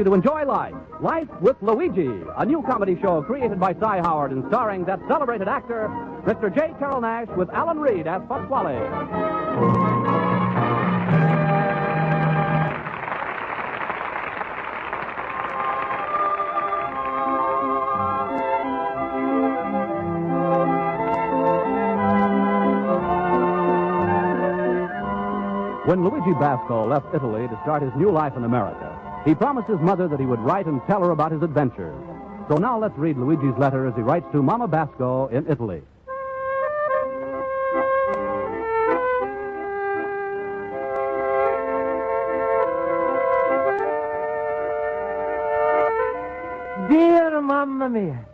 you to enjoy life. Life with Luigi, a new comedy show created by Cy Howard and starring that celebrated actor, Mr. J. Carrol Naish, with Alan Reed as Pasquale. When Luigi Basco left Italy to start his new life in America, he promised his mother that he would write and tell her about his adventures. So now let's read Luigi's letter as he writes to Mama Basco in Italy. Dear Mamma Mia,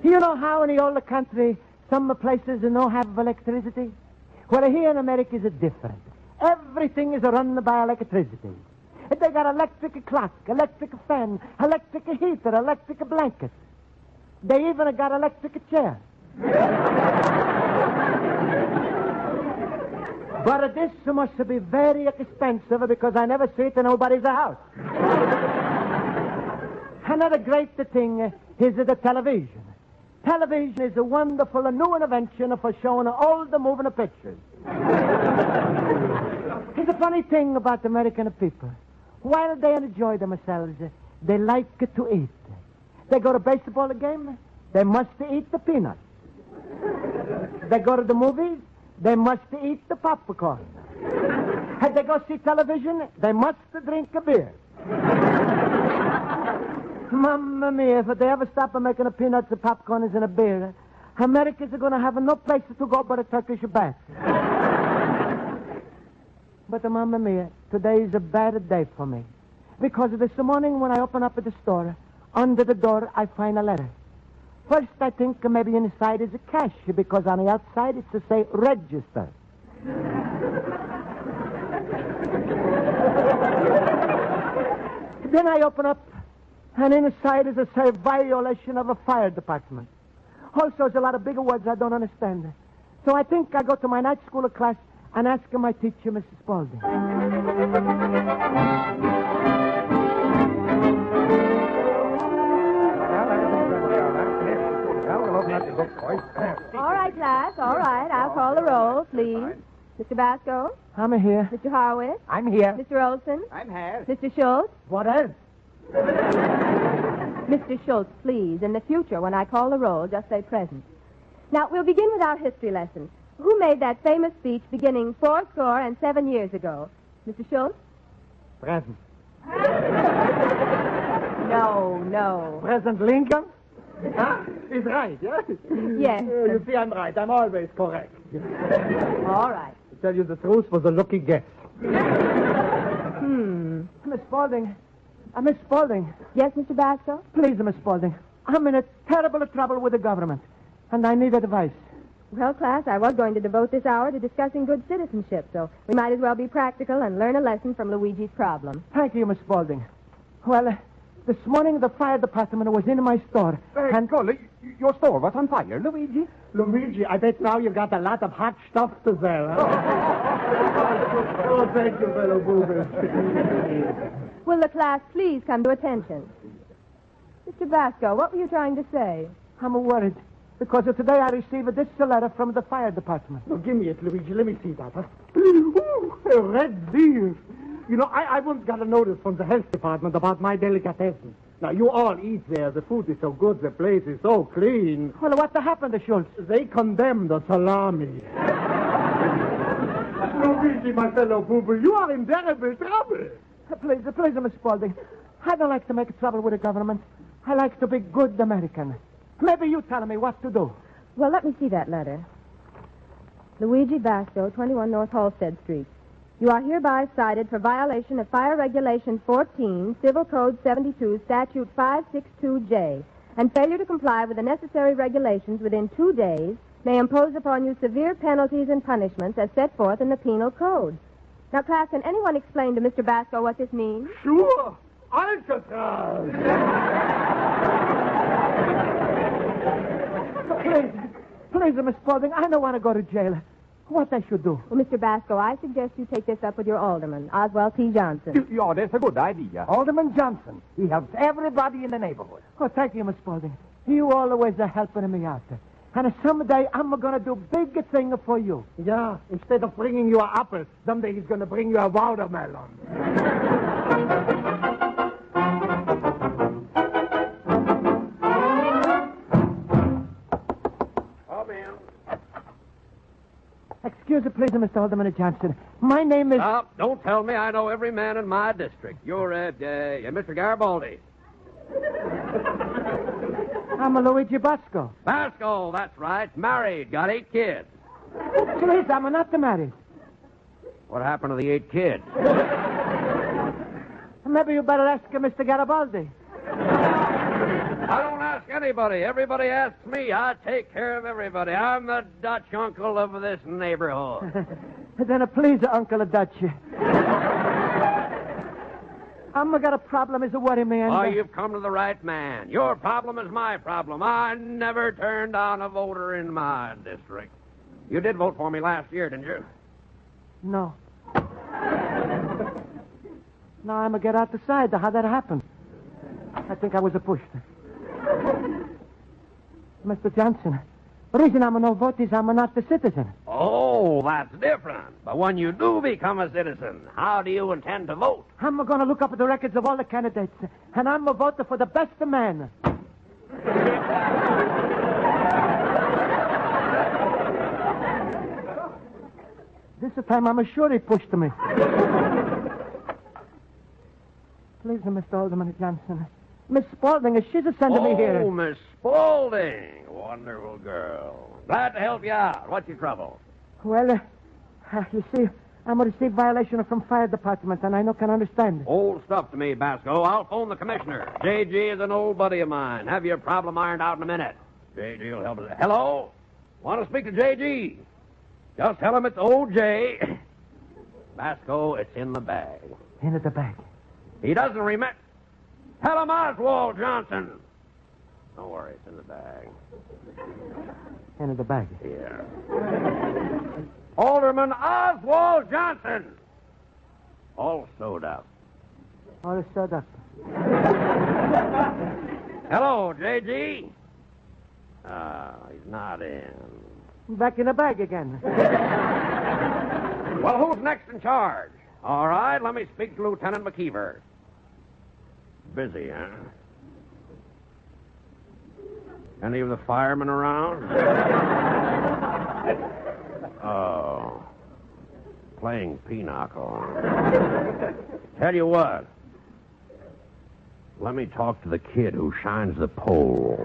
you know how in the older country some places don't have electricity? Well, here in America is different. Everything is run by electricity. They got electric clock, electric fan, electric heater, electric blanket. They even got electric chair. But this must be very expensive because I never see it in nobody's house. Another great thing is the television. Television is a wonderful new invention for showing all the moving pictures. It's a funny thing about American people. While they enjoy themselves, they like to eat. They go to baseball game, they must eat the peanuts. They go to the movies, they must eat the popcorn. And they go see television, they must drink a beer. Mamma mia, if they ever stop making a peanuts, a popcorn, and a beer, Americans are going to have no place to go but a Turkish bath. But, Mamma Mia, today is a bad day for me. Because this morning when I open up at the store, under the door I find a letter. First I think maybe inside is a cash, because on the outside it's to say register. Then I open up, and inside is a say violation of a fire department. Also, there's a lot of bigger words I don't understand. So I think I go to my night school class and ask my teacher, Mrs. Spaulding. All right, class, all right. I'll call the roll, please. Mr. Basco? I'm here. Mr. Harwitz? I'm here. Mr. Olson? I'm here. Mr. Schultz? What else? Mr. Schultz, please, in the future, when I call the roll, just say present. Now, we'll begin with our history lesson. Who made that famous speech beginning 7 years ago? Mr. Schultz? Present. No. President Lincoln? He's right, yeah? Yes. You see, I'm right. I'm always correct. All right. To tell you the truth was a lucky guess. Miss Spaulding. Miss Spaulding. Yes, Mr. Basco? Please, Miss Spaulding. I'm in a terrible trouble with the government, and I need advice. Well, class, I was going to devote this hour to discussing good citizenship, so we might as well be practical and learn a lesson from Luigi's problem. Thank you, Miss Spaulding. Well, this morning the fire department was in my store. And Golly, your store was on fire, Luigi. Luigi, I bet now you've got a lot of hot stuff to sell, huh? Oh, thank you, fellow boobers. Will the class please come to attention? Mr. Basco, what were you trying to say? I'm worried, because today I received this letter from the fire department. Oh, give me it, Luigi. Let me see that, huh? Ooh, a red deal. You know, I once got a notice from the health department about my delicatessen. Now, you all eat there. The food is so good. The place is so clean. Well, what happened to Schultz? They condemned the salami. Luigi, my fellow boober, you are in terrible trouble. Please, Miss Spaulding. I don't like to make trouble with the government. I like to be good American. Maybe you tell me what to do. Well, let me see that letter. Luigi Basco, 21 North Halsted Street. You are hereby cited for violation of Fire Regulation 14, Civil Code 72, Statute 562J, and failure to comply with the necessary regulations within 2 days may impose upon you severe penalties and punishments as set forth in the Penal Code. Now, class, can anyone explain to Mr. Basco what this means? Sure. Alcatraz. Please, Miss Spaulding, I don't want to go to jail. What I should do? Well, Mr. Basco, I suggest you take this up with your alderman, Oswald T. Johnson. Yeah, that's a good idea. Alderman Johnson. He helps everybody in the neighborhood. Oh, thank you, Miss Spaulding. You always are helping me out. And someday I'm going to do big thing for you. Yeah, instead of bringing you an apple, someday he's going to bring you a watermelon. Come in. Excuse me, please, Mr. Alderman Johnson. My name is... Stop. Don't tell me I know every man in my district. You're Mr. Garibaldi. I'm a Luigi Basco. Basco, that's right. Married. Got 8 kids. Please, I'm not married. What happened to the 8 kids? Maybe you better ask Mr. Garibaldi. I don't ask anybody. Everybody asks me. I take care of everybody. I'm the Dutch uncle of this neighborhood. Then please, Uncle Dutch. I'm got a problem is a worry, man. Oh, you've come to the right man. Your problem is my problem. I never turned down a voter in my district. You did vote for me last year, didn't you? No. Now I'm going to get out the side. How that happened? I think I was pushed. Mr. Johnson, the reason I'm no vote is I'm not a citizen. Oh, that's different. But when you do become a citizen, how do you intend to vote? I'm going to look up the records of all the candidates, and I'm a voter for the best man. This time I'm sure he pushed me. Please, Mr. Alderman Johnson. Miss Spaulding, she's sending me here. Oh, Miss Spaulding. Wonderful girl. Glad to help you out. What's your trouble? Well, you see, I'm a received violation from fire department, and I no can understand. Old stuff to me, Basco. I'll phone the commissioner. J.G. is an old buddy of mine. Have your problem ironed out in a minute. J.G. will help us. Hello? Want to speak to J.G.? Just tell him it's old J. Basco, it's in the bag. In the bag. He doesn't remember. Tell him Oswald Johnson. Don't worry, it's in the bag. In the bag. Here. Alderman Oswald Johnson. All sewed up. All sewed up. Hello, J.G. He's not in. Back in the bag again. Well, who's next in charge? All right, let me speak to Lieutenant McKeever. Busy, huh? Any of the firemen around? Oh. Playing pinochle. Tell you what. Let me talk to the kid who shines the pole.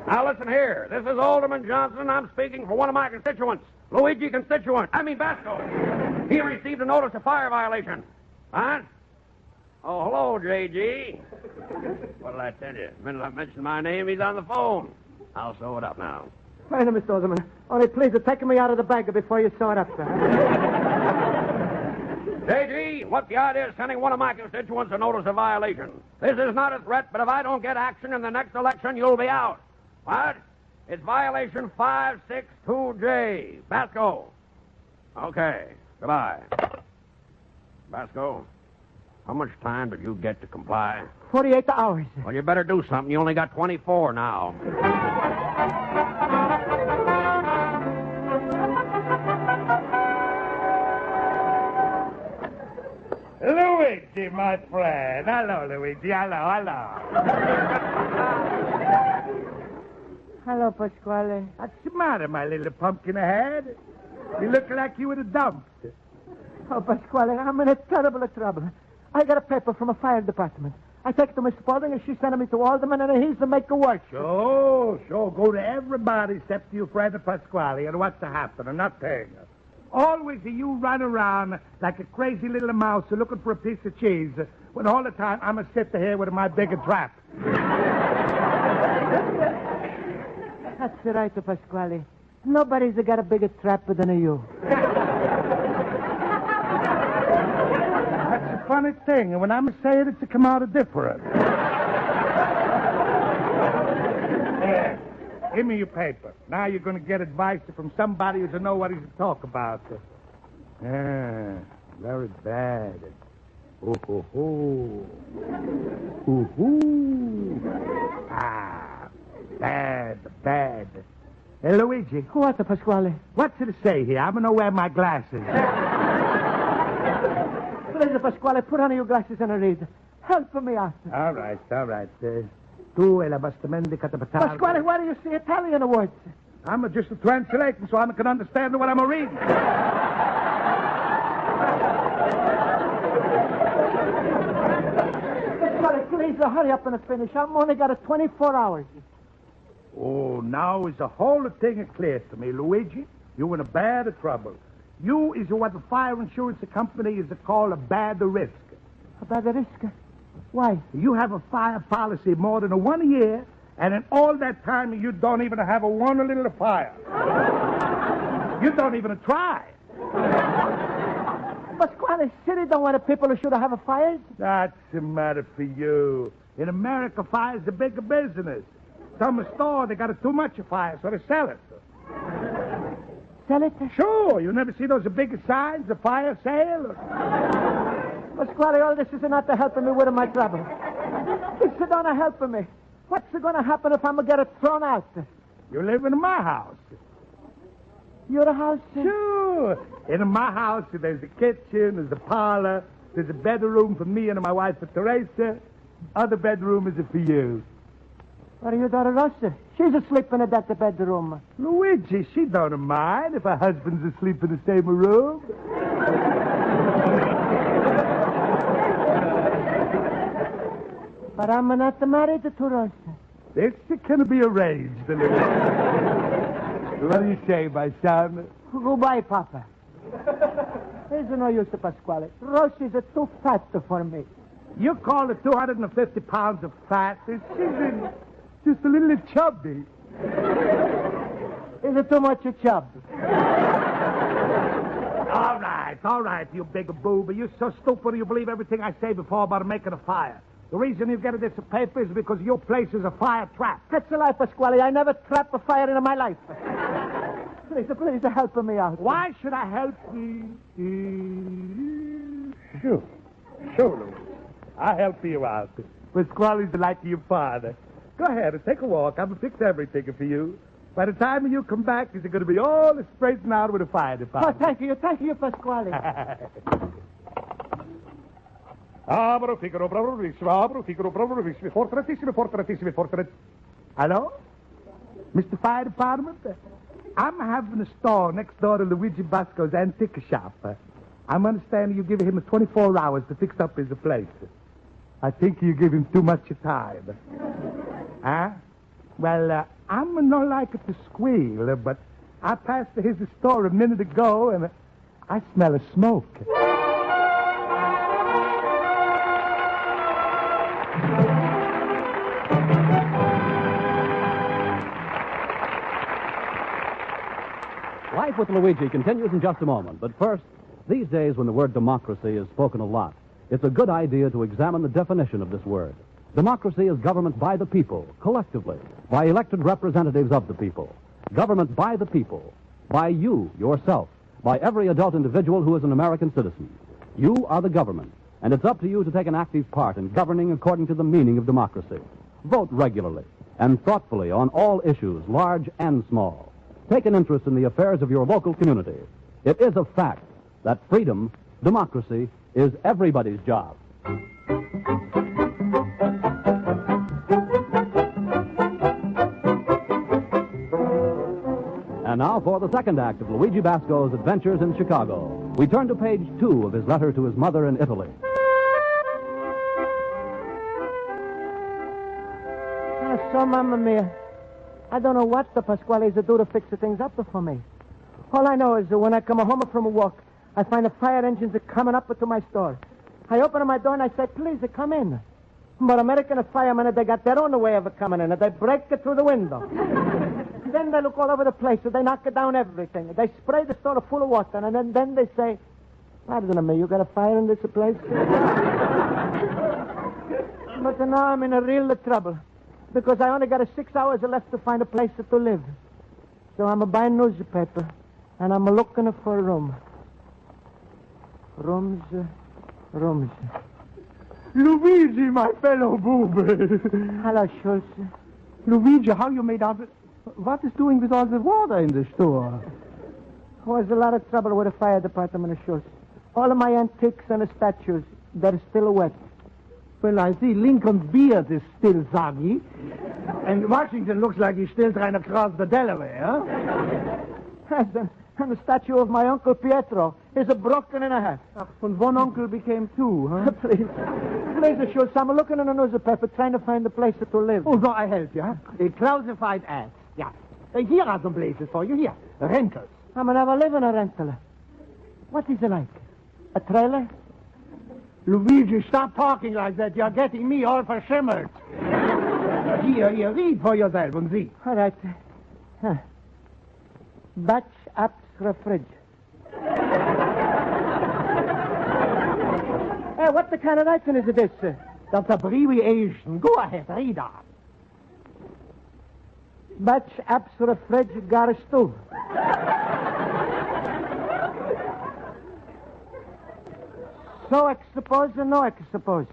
Now, listen here. This is Alderman Johnson. I'm speaking for one of my constituents. Luigi Basco. He received a notice of fire violation. Huh? Oh, hello, J.G. What'll I tell you? The minute I mention my name, he's on the phone. I'll sew it up now. Wait a minute, Alderman. Only please take me out of the bag before you sew it up, sir. J.G., what's the idea of sending one of my constituents a notice of violation? This is not a threat, but if I don't get action in the next election, you'll be out. What? It's violation 562J. Basco. Okay. Goodbye. Basco, how much time did you get to comply? 48 hours. Well, you better do something. You only got 24 now. Luigi, my friend. Hello, Luigi. Hello. Hello, Pasquale. What's the matter, my little pumpkin head? You look like you were dumped. Oh, Pasquale, I'm in a terrible trouble. I got a paper from a fire department. I take it to Miss Spaulding, and she sent me to Alderman, and he's to make it work. Sure. Go to everybody except your friend Pasquale, and what's to happen? Nothing. Always you run around like a crazy little mouse looking for a piece of cheese, when all the time I'm a sitting here with my bigger trap. That's right, Pasquale. Nobody's got a bigger trap than you. That's a funny thing, and when I'm saying it, to come out different. Give me your paper. Now you're going to get advice from somebody who know what he's to talk about. Very bad. Ooh, hoo, hoo. Ooh, hoo. Bad. Hey, Luigi. What, Pasquale? What's it to say here? I'm going to wear my glasses. Please, Pasquale, put on your glasses and read. Help me out. All right. Tu e la bastimenti catapatata. Pasquale, why do you say Italian words? I'm just translating so I can understand what I'm reading. Pasquale, please, hurry up and finish. I've only got 24 hours. Oh, now is the whole thing clear to me, Luigi. You're in a bad trouble. You is what the fire insurance company is called a bad risk. A bad risk? Why? You have a fire policy more than 1 year, and in all that time, you don't even have one little fire. You don't even try. Pasquale, city don't want people who should have a fires. That's the matter for you. In America, fire's a big business. Some store, they got too much fire, so they sell it. Sell it? Sure. You never see those big signs, the fire sale? Pasquale, all this is not helping me with my trouble. It's not helping me. What's going to happen if I'm going to get it thrown out? You live in my house. Your house? Sure. In my house, there's a kitchen, there's a parlor, there's a bedroom for me and my wife, Teresa. Other bedroom is for you. What are your daughter, Rosa? She's asleep in that bedroom. Luigi, she don't mind if her husband's asleep in the same room. But I'm not married to Rosa. This can be arranged, Luigi. What do you say, my son? Goodbye, Papa. There's no use to Pasquale. Rosie's too fat for me. You call it 250 pounds of fat? She's just a little chubby. Is it too much chub? All right, you big boob. You're so stupid you believe everything I say before about making a fire. The reason you get this paper is because your place is a fire trap. That's a lie, Pasquale. I never trapped a fire in my life. Please help me out. Why should I help you? Sure, Louis. I'll help you out. Pasquale's like your father. Go ahead and take a walk. I'm going to fix everything for you. By the time you come back, it's going to be all straightened out with a fire department. Oh, thank you, Pasquale. Hello? Mr. Fire Department? I'm having a store next door to Luigi Basco's antique shop. I'm understanding you give him 24 hours to fix up his place. I think you give him too much time. Huh? Well, I'm not like to squeal, but I passed his store a minute ago, and I smell a smoke. Life with Luigi continues in just a moment. But first, these days when the word democracy is spoken a lot, it's a good idea to examine the definition of this word. Democracy is government by the people, collectively, by elected representatives of the people. Government by the people, by you, yourself, by every adult individual who is an American citizen. You are the government, and it's up to you to take an active part in governing according to the meaning of democracy. Vote regularly and thoughtfully on all issues, large and small. Take an interest in the affairs of your local community. It is a fact that freedom, democracy, is everybody's job. And now for the second act of Luigi Basco's adventures in Chicago. We turn to page 2 of his letter to his mother in Italy. So, Mamma Mia, I don't know what the Pasquale's do to fix the things up for me. All I know is that when I come home from a walk, I find the fire engines are coming up to my store. I open my door and I say, please, come in. But American firemen, they got their own way of coming in. They break it through the window. Then they look all over the place, and they knock down everything. They spray the store full of water, and then they say, pardon me, you got a fire in this place? But now I'm in a real trouble. Because I only got 6 hours left to find a place to live. So I'm buying newspaper, and I'm looking for a room. Rooms. Luigi, my fellow boob. Hello, Schultz. Luigi, how you made out? What is doing with all the water in the store? Was a lot of trouble with the fire department, Schultz. All of my antiques and the statues, they're still wet. Well, I see Lincoln's beard is still soggy. And Washington looks like he's still trying to cross the Delaware, huh? And the statue of my Uncle Pietro is broken in half. And one uncle became two, huh? Please, Schultz, I'm looking in the newspaper trying to find a place to live. Oh, so I help you, huh? A classified ads. Yeah. Here are some places for you. Here, rentals. I'm never live in a rental. What is it like? A trailer? Luigi, stop talking like that. You're getting me all verschimmert. Here, read for yourself and see. All right. Huh. Batch apps fridge. Hey, what the kind of writing is this? That's abbreviation. Go ahead, read on. Batch apps fridge gar stove. So expose and no expose.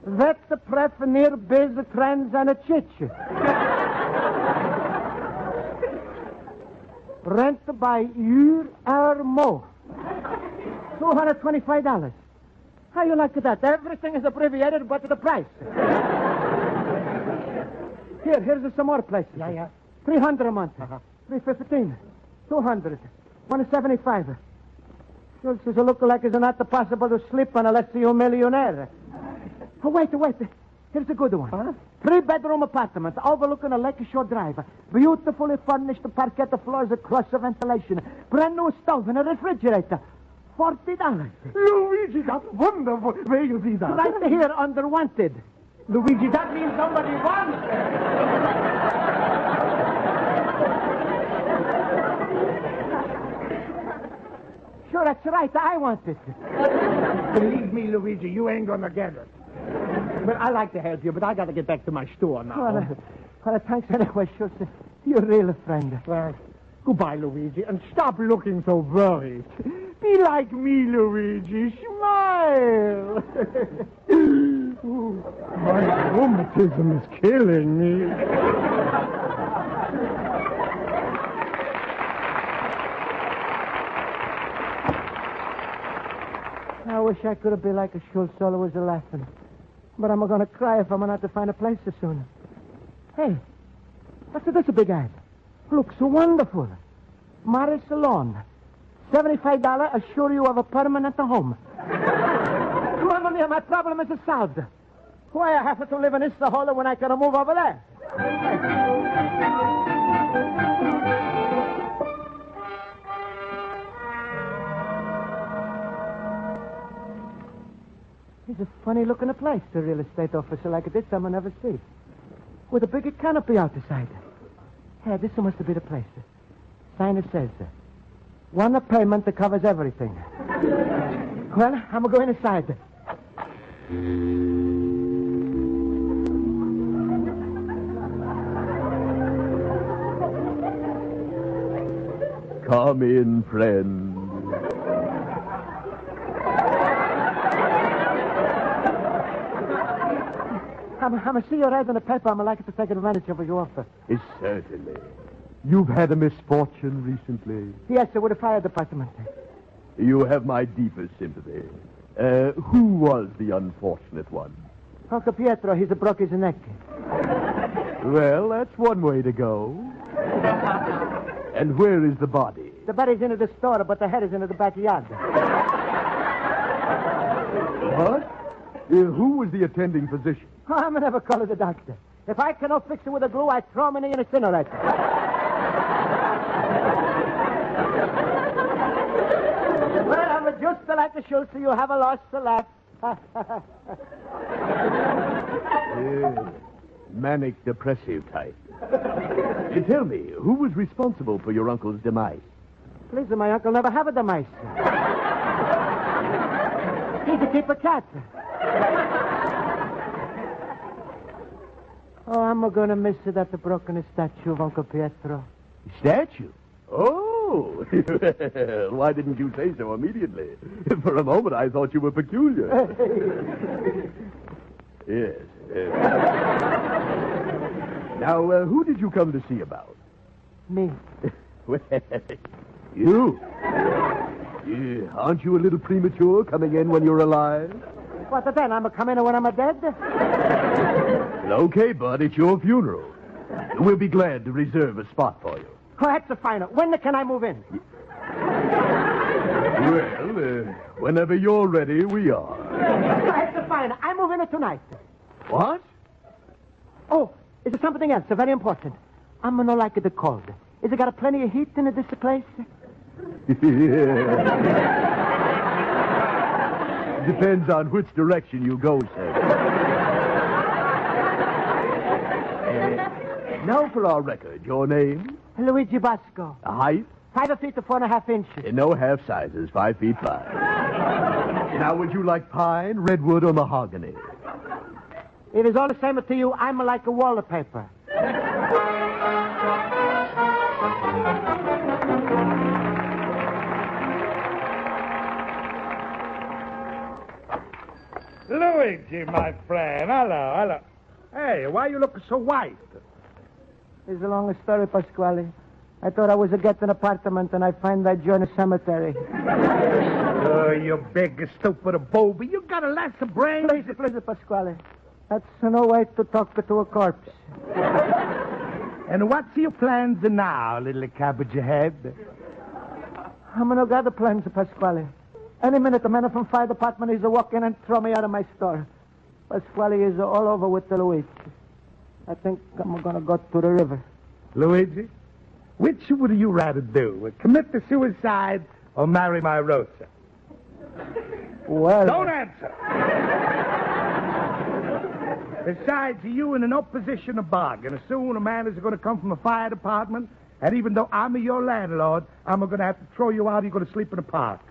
Vet the pref near biz trends and a chitch. Rent by uur or more. $225. How you like that? Everything is abbreviated but the price. Here's some more places. Yeah. 300 a month. 315. 200. 175. Schultz is a look like it's not possible to sleep on unless you're a millionaire. Oh, wait. Here's a good one. Huh? 3-bedroom apartment overlooking a lakeshore drive. Beautifully furnished parquet floors across the ventilation. Brand new stove and a refrigerator. $40. Luigi, that's wonderful. Where you see that? Right here under wanted. Luigi, that means somebody wants it. Sure, that's right. I want it. Believe me, Luigi, you ain't gonna get it. But I like to help you, but I got to get back to my store now. Well, thanks anyway, Schultz. You're a real friend. Well, goodbye, Luigi, and stop looking so worried. Be like me, Luigi. Smile. Ooh, my rheumatism is killing me. I wish I could have been like a Schultz always laughing. But I'm going to cry if I'm not to find a place soon. Hey, what's this big ad? Looks so wonderful. Marriage Salon. $75 assure you of a permanent home. Mamma mia, my problem is solved. Why I have to live in this hole when I can move over there? It's a funny-looking place, a real estate officer like this I'll never see. With a big canopy out the side. Hey, this must be the place. Sign it says, one payment that covers everything. Well, I'm going inside. Come in, friend. I'm see you right in the paper. I'm like to take advantage of your offer. Certainly. You've had a misfortune recently. Yes, sir, with the fire department. You have my deepest sympathy. Who was the unfortunate one? Uncle Pietro, he's broke his neck. Well, that's one way to go. And where is the body? The body's into the store, but the head is into the backyard. What? Who was the attending physician? Oh, I'm never calling the doctor. If I cannot fix it with a glue, I throw him in the incinerator. Well, I'm just like the Schultz, so you have a lost to laugh. Manic depressive type. Tell me, who was responsible for your uncle's demise? Please, my uncle never have a demise. He could keep a cat. Oh, I'm going to miss it at the broken statue of Uncle Pietro. Statue? Oh, well, why didn't you say so immediately? For a moment, I thought you were peculiar. Yes. Now, who did you come to see about? Me. Well, you. Yeah, aren't you a little premature coming in when you're alive? What then? I'm a coming in when I'm dead? Okay, bud, it's your funeral. We'll be glad to reserve a spot for you. Oh, that's a fine. When can I move in? Well, whenever you're ready, we are. That's a fine. I move in tonight. What? Oh, is there something else? Very important. I'm going to like the cold. Is it got plenty of heat in this place? Depends on which direction you go, sir. Now for our record, your name? Luigi Basco. A height? 5 feet to 4.5 inches. No half sizes, 5 feet 5. Now, would you like pine, redwood, or mahogany? It is all the same to you. I'm like a wallpaper. Luigi, my friend. Hello. Hey, why you looking so white? It's a long story, Pasquale. I thought I was getting an apartment, and I find I join a cemetery. Oh, you big, stupid booby. You got a lot of brains. Please, Pasquale. That's no way to talk to a corpse. And what's your plans now, little cabbage head? I'm going to gather plans, Pasquale. Any minute, the man from fire department is walking and throw me out of my store. Pasquale is all over with the Luigi. I think I'm going to go to the river. Luigi, which would you rather do? Commit the suicide or marry my Rosa? Well... Don't answer. Besides, you in no position to bargain. Soon a man is going to come from the fire department, and even though I'm your landlord, I'm going to have to throw you out. You're going to sleep in the park.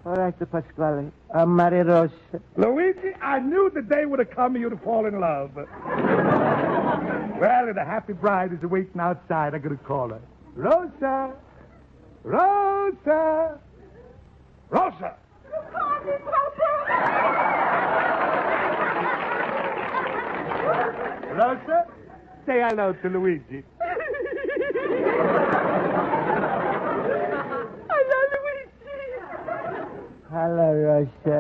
All right, Pasquale. I'll marry Rosa. Luigi, I knew the day would have come you'd have fallen in love. Well, the happy bride is waiting outside. I'm going to call her. Rosa! Rosa! Rosa! Rosa, say hello to Luigi. Hello, Rosa.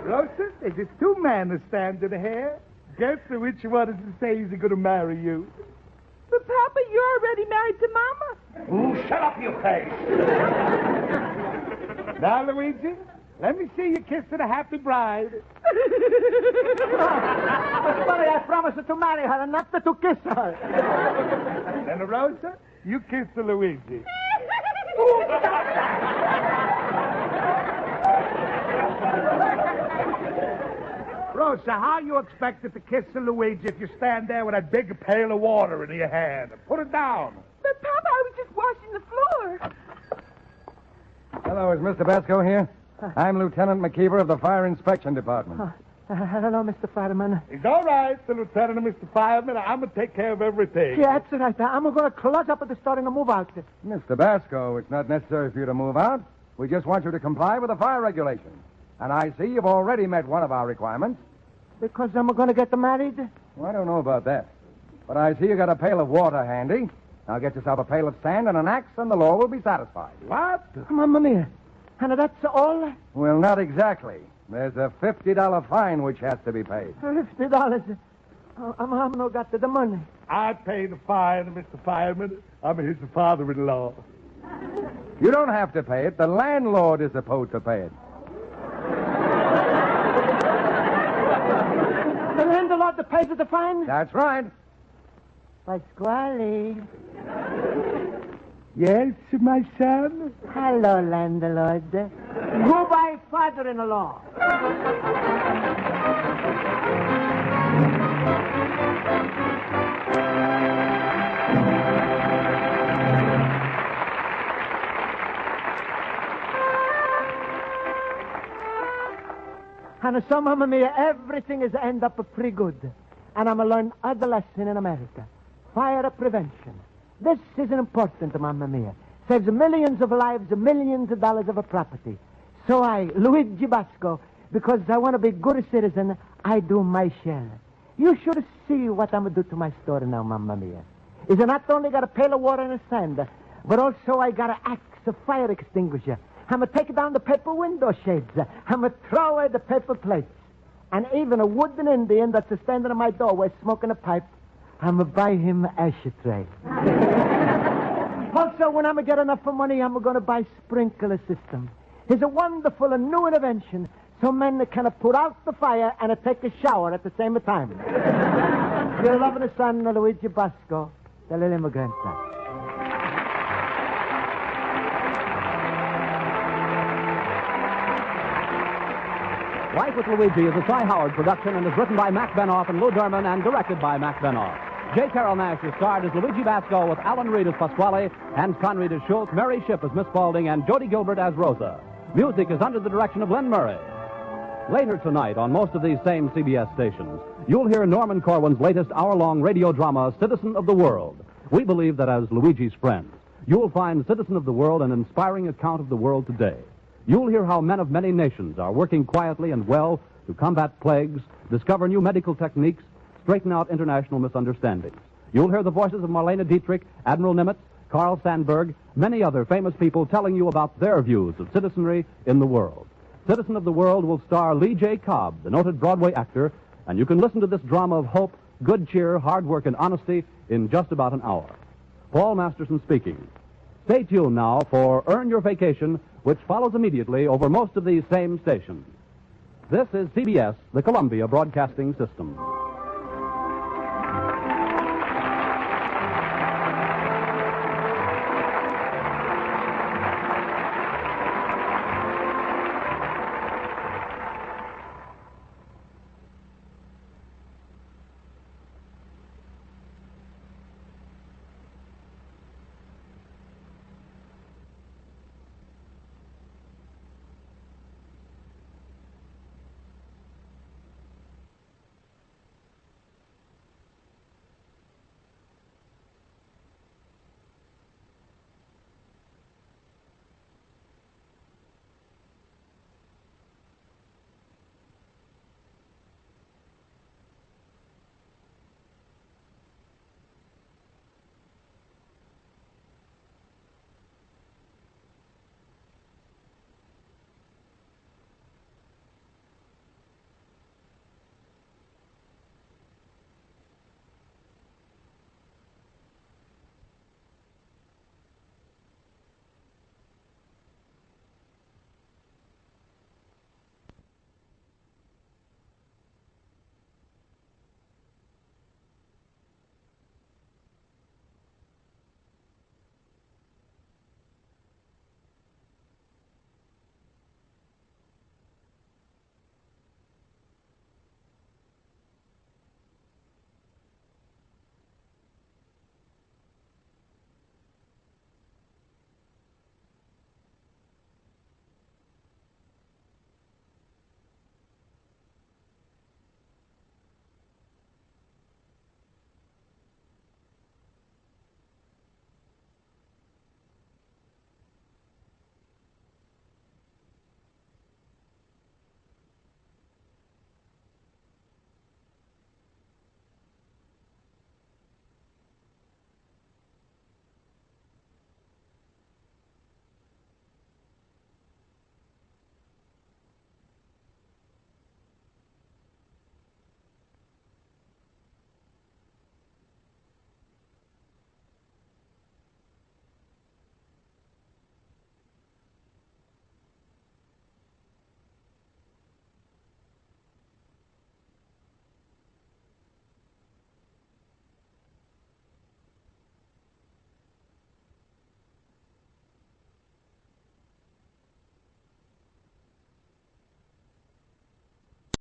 Rosa, there's just two men standing here. Guess which one is to say he's going to marry you? But, Papa, you're already married to Mama. Ooh, shut up, you face. Now, Luigi, let me see you kiss to the happy bride. Pasquale, I promised to marry her and not to kiss her. Then, Rosa, you kiss to Luigi. Rosa, how you expected to kiss a Luigi if you stand there with a big pail of water in your hand? Put it down. But, Papa, I was just washing the floor. Hello, is Mr. Basco here? I'm Lieutenant McKeever of the Fire Inspection Department. Hello, Mr. Fireman. It's all right, the lieutenant and Mr. Fireman. I'm going to take care of everything. Yeah, that's right. I'm going to close up at the store and move out. Mr. Basco, it's not necessary for you to move out. We just want you to comply with the fire regulations. And I see you've already met one of our requirements. Because I'm going to get married? Well, I don't know about that. But I see you got a pail of water handy. Now get yourself a pail of sand and an axe, and the law will be satisfied. What? Mamma mia. And that's all? Well, not exactly. There's a $50 fine which has to be paid. $50. I'm no got the money. I pay the fine, Mr. Fireman. I'm his father-in-law. You don't have to pay it. The landlord is supposed to pay it. The landlord that pays the fine? That's right. Pasquale. Yes, my son? Hello, landlord. Goodbye, father-in-law. And so, Mamma Mia, everything is end up pretty good. And I'm going to learn other lesson in America. Fire prevention. This is important, Mamma Mia. Saves millions of lives, millions of dollars of a property. So I, Luigi Basco, because I want to be a good citizen, I do my share. You should see what I'm going to do to my store now, Mamma Mia. Is I not only got a pail of water and a sand, but also I got an axe, a fire extinguisher. I'm going to take down the paper window shades. I'm going to throw away the paper plates. And even a wooden Indian that's standing in my doorway smoking a pipe, I'm going to buy him an ashtray. Also, when I'm going to get enough money, I'm going to buy sprinkler system. It's a wonderful and new invention so men can put out the fire and take a shower at the same time. Your loving son, Luigi Basco, the little immigrant son. Life with Luigi is a Cy Howard production and is written by Mac Benoff and Lou Derman and directed by Mac Benoff. J. Carrol Naish is starred as Luigi Basco with Alan Reed as Pasquale, Hans Conried as Schultz, Mary Shipp as Miss Spaulding, and Jody Gilbert as Rosa. Music is under the direction of Len Murray. Later tonight, on most of these same CBS stations, you'll hear Norman Corwin's latest hour-long radio drama, Citizen of the World. We believe that as Luigi's friends, you'll find Citizen of the World an inspiring account of the world today. You'll hear how men of many nations are working quietly and well to combat plagues, discover new medical techniques, straighten out international misunderstandings. You'll hear the voices of Marlene Dietrich, Admiral Nimitz, Carl Sandburg, many other famous people telling you about their views of citizenry in the world. Citizen of the World will star Lee J. Cobb, the noted Broadway actor, and you can listen to this drama of hope, good cheer, hard work, and honesty in just about an hour. Paul Masterson speaking. Stay tuned now for Earn Your Vacation, which follows immediately over most of these same stations. This is CBS, the Columbia Broadcasting System.